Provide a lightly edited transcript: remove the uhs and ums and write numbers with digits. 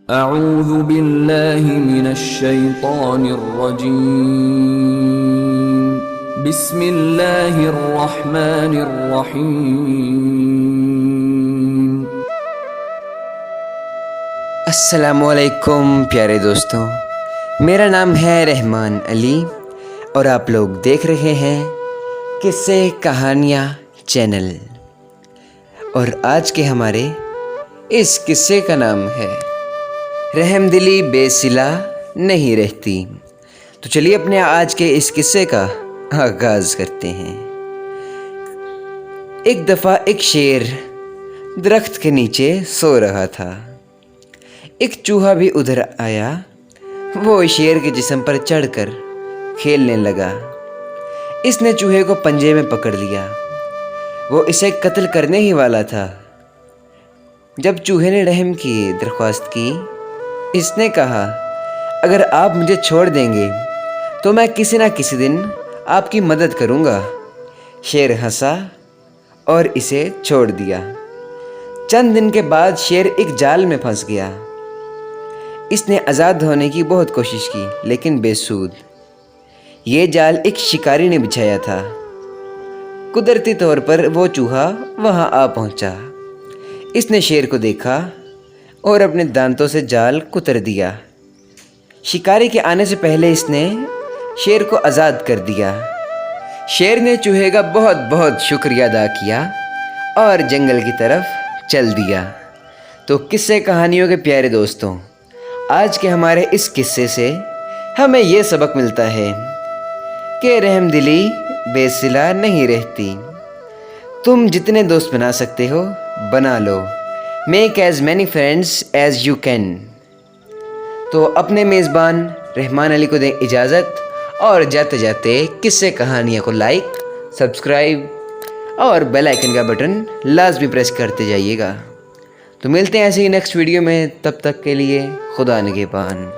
अऊज़ु बिल्लाहि मिनश्शैतानिर्रजीम। बिस्मिल्लाहिर्रहमानिर्रहीम। अस्सलामुअलैकुम प्यारे दोस्तों, मेरा नाम है रहमान अली और आप लोग देख रहे हैं किस्से कहानियाँ चैनल। और आज के हमारे इस किस्से का नाम है रहमदिली बेसिला नहीं रहती। तो चलिए अपने आज के इस किस्से का आगाज़ करते हैं। एक दफ़ा एक शेर दरख्त के नीचे सो रहा था। एक चूहा भी उधर आया। वो शेर के जिस्म पर चढ़कर खेलने लगा। इसने चूहे को पंजे में पकड़ लिया। वो इसे कत्ल करने ही वाला था। जब चूहे ने रहम की दरख्वास्त की, इसने कहा, अगर आप मुझे छोड़ देंगे तो मैं किसी ना किसी दिन आपकी मदद करूँगा। शेर हंसा और इसे छोड़ दिया। चंद दिन के बाद शेर एक जाल में फंस गया। इसने आज़ाद होने की बहुत कोशिश की, लेकिन बेसूद। ये जाल एक शिकारी ने बिछाया था। कुदरती तौर पर वो चूहा वहाँ आ पहुँचा। इसने शेर को देखा और अपने दांतों से जाल कुतर दिया। शिकारी के आने से पहले इसने शेर को आज़ाद कर दिया। शेर ने चूहे का बहुत बहुत शुक्रिया अदा किया और जंगल की तरफ चल दिया। तो किस्से कहानियों के प्यारे दोस्तों, आज के हमारे इस किस्से से हमें ये सबक मिलता है कि रहमदिली बेसिला नहीं रहती। तुम जितने दोस्त बना सकते हो बना लो। Make as many friends as you can. तो अपने मेज़बान रहमान अली को दें इजाज़त और जाते जाते किस्से कहानियों को लाइक, सब्सक्राइब और बेल आइकन का बटन लाजमी प्रेस करते जाइएगा। तो मिलते हैं ऐसे ही नेक्स्ट वीडियो में। तब तक के लिए खुदा निगहबान।